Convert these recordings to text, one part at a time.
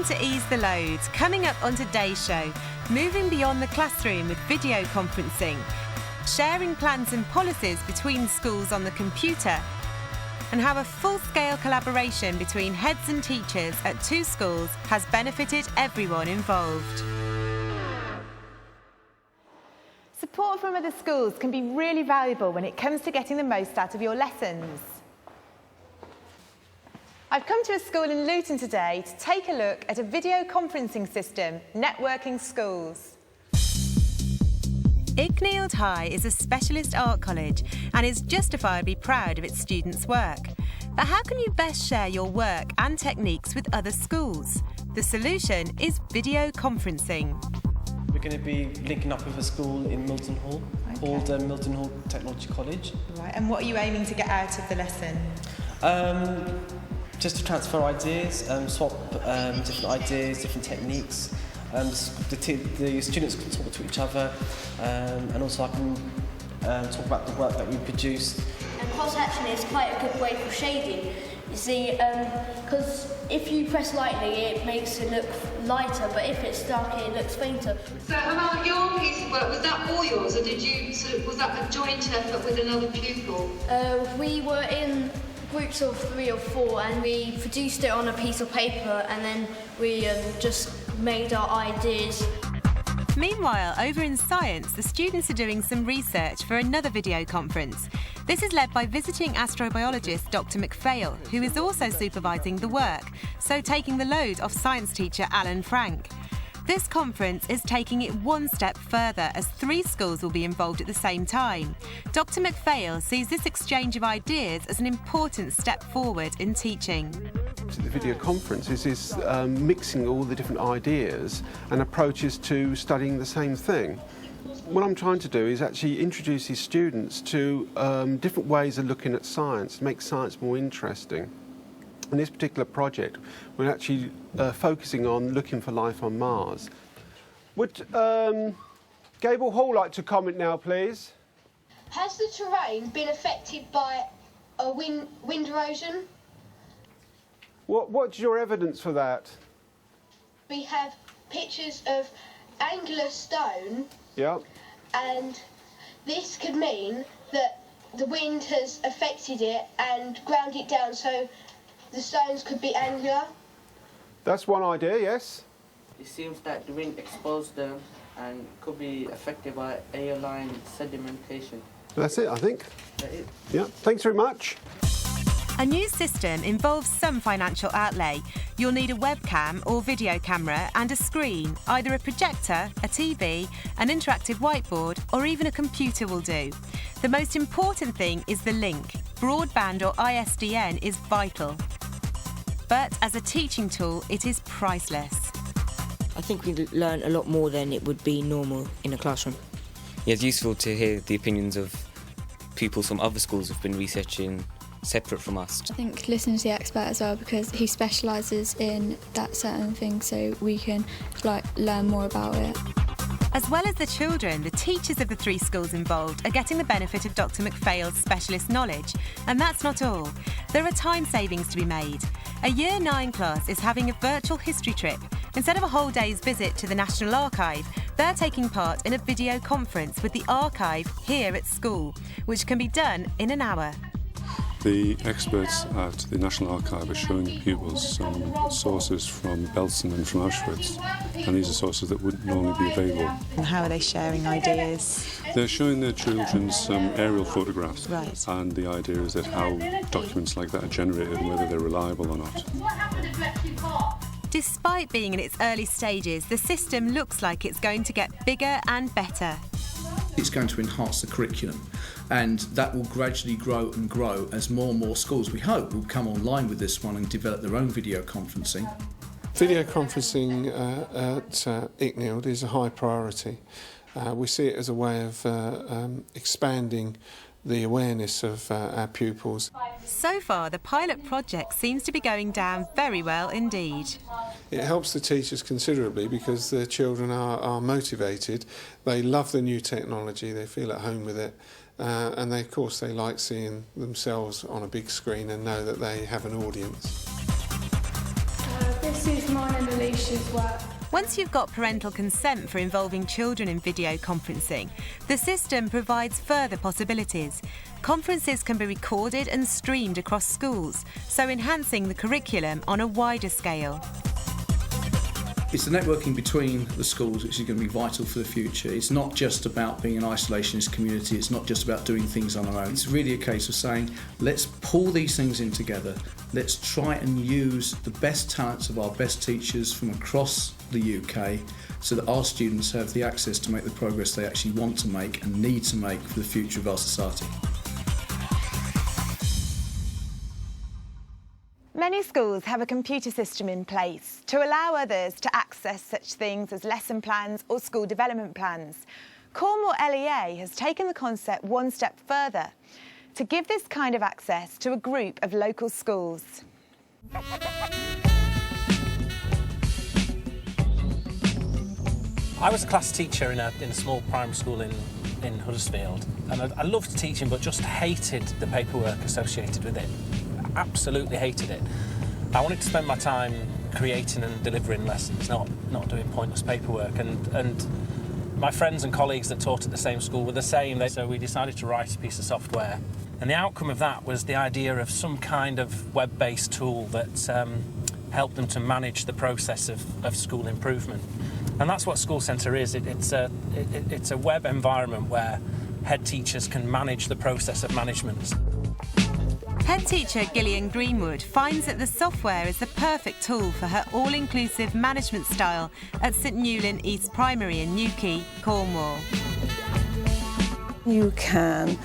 to ease the load, coming up on today's show, moving beyond the classroom with video conferencing, sharing plans and policies between schools on the computer, and how a full-scale collaboration between heads and teachers at 2 schools has benefited everyone involved. Support from other schools can be really valuable when it comes to getting the most out of your lessons. I've come to a school in Luton today to take a look at a video conferencing system, Networking Schools. Icknield High is a specialist art college and is justifiably proud of its students' work. But how can you best share your work and techniques with other schools? The solution is video conferencing. We're going to be linking up with a school in Milton Hall called Milton Hall Technology College. Right, and what are you aiming to get out of the lesson? Just to transfer ideas, swap different ideas, different techniques. The students can talk to each other, and also I can talk about the work that we produced. And cross-hatching is quite a good way for shading. You see, because if you press lightly, it makes it look lighter, but if it's darker, it looks fainter. So about your piece of work, was that all yours, or was that a joint effort with another pupil? We were in groups of 3 or 4, and we produced it on a piece of paper, and then we just made our ideas. Meanwhile, over in science, the students are doing some research for another video conference. This is led by visiting astrobiologist Dr. McPhail, who is also supervising the work, so taking the load off science teacher Alan Frank. This conference is taking it one step further as 3 schools will be involved at the same time. Dr. McPhail sees this exchange of ideas as an important step forward in teaching. The video conference is mixing all the different ideas and approaches to studying the same thing. What I'm trying to do is actually introduce these students to different ways of looking at science, make science more interesting. In this particular project, we're actually focusing on looking for life on Mars. Would Gable Hall like to comment now, please? Has the terrain been affected by a wind erosion? What's your evidence for that? We have pictures of angular stone. Yeah. And this could mean that the wind has affected it and ground it down, so the stones could be angular. That's one idea, yes. It seems that the wind exposed them and could be affected by airline sedimentation. That's it, I think. That is. Yeah, thanks very much. A new system involves some financial outlay. You'll need a webcam or video camera and a screen, either a projector, a TV, an interactive whiteboard, or even a computer will do. The most important thing is the link. Broadband or ISDN is vital. But as a teaching tool, it is priceless. I think we learn a lot more than it would be normal in a classroom. Yeah, it's useful to hear the opinions of pupils from other schools who've been researching separate from us. I think listening to the expert as well, because he specialises in that certain thing, so we can learn more about it. As well as the children, the teachers of the 3 schools involved are getting the benefit of Dr. McPhail's specialist knowledge. And that's not all. There are time savings to be made. A Year 9 class is having a virtual history trip. Instead of a whole day's visit to the National Archive, they're taking part in a video conference with the archive here at school, which can be done in an hour. The experts at the National Archive are showing the pupils some sources from Belsen and from Auschwitz, and these are sources that wouldn't normally be available. And how are they sharing ideas? They're showing their children some aerial photographs, right. And the idea is that how documents like that are generated and whether they're reliable or not. Despite being in its early stages, the system looks like it's going to get bigger and better. It's going to enhance the curriculum, and that will gradually grow and grow as more and more schools, we hope, will come online with this one and develop their own video conferencing. Video conferencing at Icknield is a high priority. We see it as a way of expanding the awareness of our pupils. So far, the pilot project seems to be going down very well indeed. It helps the teachers considerably because the children are motivated. They love the new technology, they feel at home with it, and of course they like seeing themselves on a big screen and know that they have an audience. This is mine and Alicia's work. Once you've got parental consent for involving children in video conferencing, the system provides further possibilities. Conferences can be recorded and streamed across schools, so enhancing the curriculum on a wider scale. It's the networking between the schools which is going to be vital for the future. It's not just about being an isolationist community, it's not just about doing things on our own. It's really a case of saying, let's pull these things in together, let's try and use the best talents of our best teachers from across the UK so that our students have the access to make the progress they actually want to make and need to make for the future of our society. Many schools have a computer system in place to allow others to access such things as lesson plans or school development plans. Cornwall LEA has taken the concept one step further to give this kind of access to a group of local schools. I was a class teacher in a small primary school in Huddersfield, and I loved teaching but just hated the paperwork associated with it. Absolutely hated it. I wanted to spend my time creating and delivering lessons, not doing pointless paperwork. And my friends and colleagues that taught at the same school were the same, so we decided to write a piece of software. And the outcome of that was the idea of some kind of web-based tool that helped them to manage the process of school improvement. And that's what School Centre is. It's a web environment where head teachers can manage the process of management. Head teacher Gillian Greenwood finds that the software is the perfect tool for her all-inclusive management style at St Newlyn East Primary in Newquay, Cornwall. You can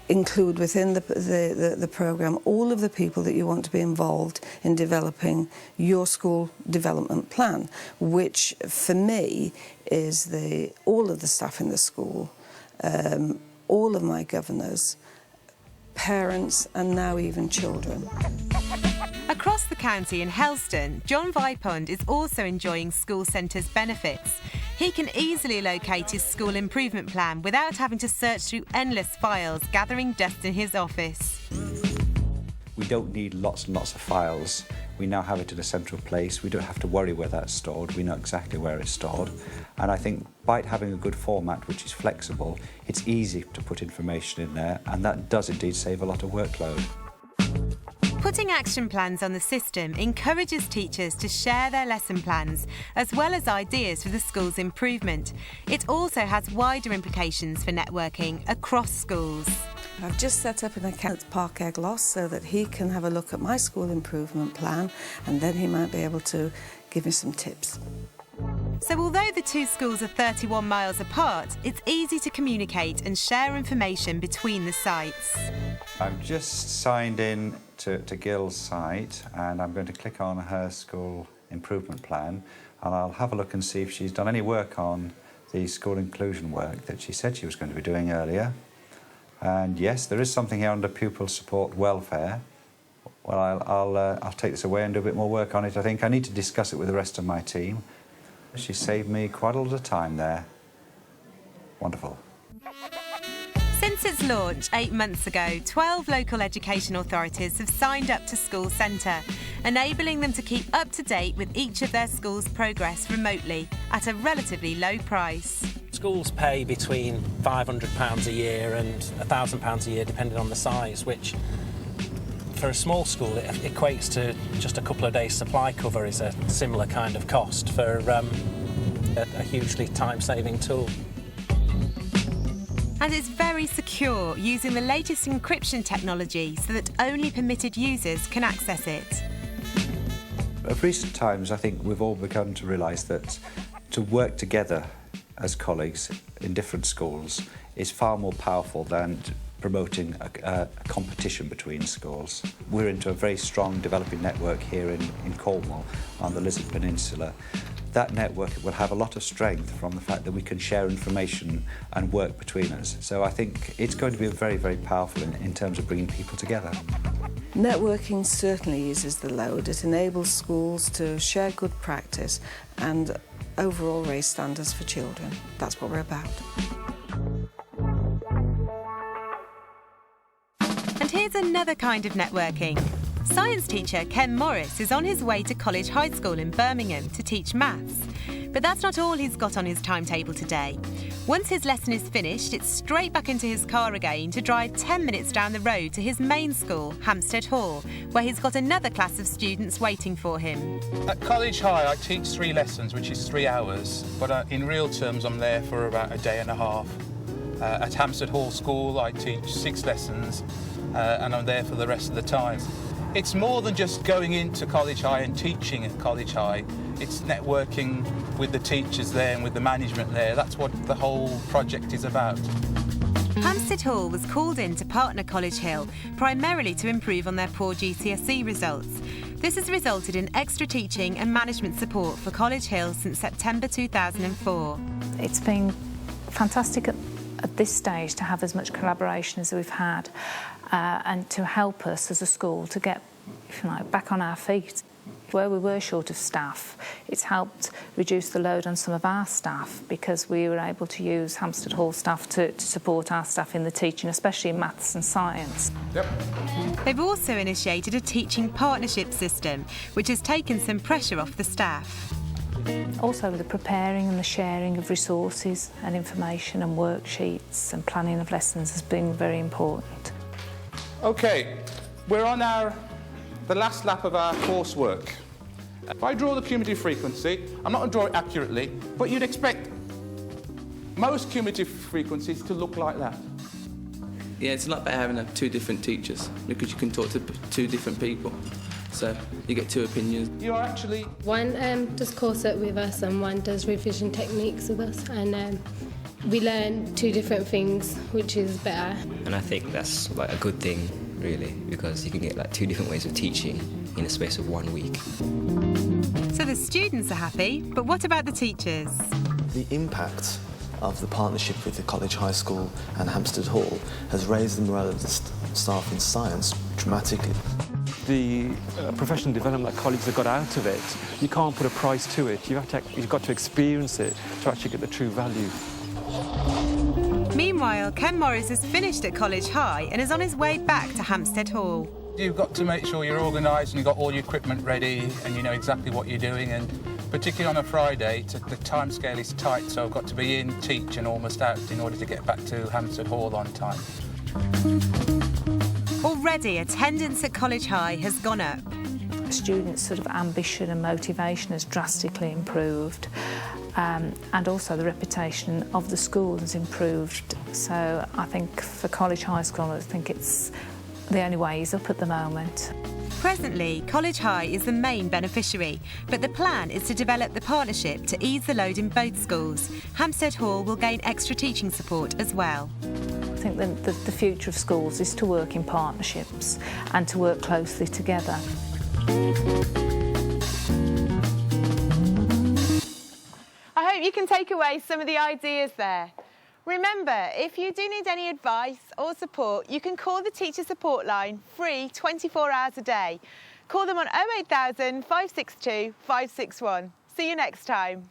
include within the programme all of the people that you want to be involved in developing your school development plan, which for me is all of the staff in the school, all of my governors, parents and now even children. Across the county in Helston, John Vipond is also enjoying School Centre's benefits. He can easily locate his school improvement plan without having to search through endless files, gathering dust in his office. We don't need lots and lots of files. We now have it in a central place. We don't have to worry where that's stored. We know exactly where it's stored. And I think by having a good format which is flexible, it's easy to put information in there, and that does indeed save a lot of workload. Putting action plans on the system encourages teachers to share their lesson plans as well as ideas for the school's improvement. It also has wider implications for networking across schools. I've just set up an account at Park Eglos so that he can have a look at my school improvement plan, and then he might be able to give me some tips. So although the two schools are 31 miles apart, it's easy to communicate and share information between the sites. I've just signed in to Gil's site, and I'm going to click on her school improvement plan, and I'll have a look and see if she's done any work on the school inclusion work that she said she was going to be doing earlier. And yes, there is something here under pupil support welfare. Well, I'll take this away and do a bit more work on it. I think I need to discuss it with the rest of my team. She saved me quite a lot of time there. Wonderful. Since its launch 8 months ago, 12 local education authorities have signed up to School Centre, enabling them to keep up to date with each of their schools' progress remotely at a relatively low price. Schools pay between £500 a year and £1,000 a year, depending on the size, which for a small school it equates to just a couple of days' supply cover is a similar kind of cost for a hugely time-saving tool. And it's very secure, using the latest encryption technology so that only permitted users can access it. Of recent times, I think we've all begun to realise that to work together as colleagues in different schools is far more powerful than promoting a competition between schools. We're into a very strong developing network here in Cornwall on the Lizard Peninsula. That network will have a lot of strength from the fact that we can share information and work between us. So I think it's going to be very, very powerful in terms of bringing people together. Networking certainly eases the load. It enables schools to share good practice and overall raise standards for children. That's what we're about. And here's another kind of networking. Science teacher Ken Morris is on his way to College High School in Birmingham to teach maths. But that's not all he's got on his timetable today. Once his lesson is finished, it's straight back into his car again to drive 10 minutes down the road to his main school, Hampstead Hall, where he's got another class of students waiting for him. At College High, I teach 3 lessons, which is 3 hours, but in real terms, I'm there for about a day and a half. At Hampstead Hall School, I teach 6 lessons, and I'm there for the rest of the time. It's more than just going into College High and teaching at College High. It's networking with the teachers there and with the management there. That's what the whole project is about. Hampstead Hall was called in to partner College Hill, primarily to improve on their poor GCSE results. This has resulted in extra teaching and management support for College Hill since September 2004. It's been fantastic at this stage to have as much collaboration as we've had and to help us as a school to get, if you like, back on our feet. Where we were short of staff, it's helped reduce the load on some of our staff because we were able to use Hampstead Hall staff to support our staff in the teaching, especially in maths and science. Yep. They've also initiated a teaching partnership system, which has taken some pressure off the staff. Also, the preparing and the sharing of resources and information and worksheets and planning of lessons has been very important. OK, we're on the last lap of our coursework. If I draw the cumulative frequency, I'm not going to draw it accurately, but you'd expect most cumulative frequencies to look like that. Yeah, it's a lot better having 2 different teachers because you can talk to 2 different people. So you get 2 opinions. You're actually... One does coursework with us and one does revision techniques with us, and we learn 2 different things, which is better. And I think that's like a good thing, really, because you can get like 2 different ways of teaching in a space of 1 week. So the students are happy, but what about the teachers? The impact of the partnership with the College High School and Hampstead Hall has raised the morale of the staff in science dramatically. The professional development that colleagues have got out of it, you can't put a price to it. You've got to experience it to actually get the true value. Meanwhile, Ken Morris has finished at College High and is on his way back to Hampstead Hall. You've got to make sure you're organised and you've got all your equipment ready and you know exactly what you're doing, and particularly on a Friday, the time scale is tight, so I've got to be in, teach and almost out in order to get back to Hampstead Hall on time. Already, attendance at College High has gone up. Students' sort of ambition and motivation has drastically improved, and also the reputation of the school has improved. So I think for College High School, I think it's the only way is up at the moment. Presently, College High is the main beneficiary, but the plan is to develop the partnership to ease the load in both schools. Hampstead Hall will gain extra teaching support as well. I think the future of schools is to work in partnerships and to work closely together. I hope you can take away some of the ideas there. Remember, if you do need any advice or support, you can call the Teacher Support Line free 24 hours a day. Call them on 08000 562 561. See you next time.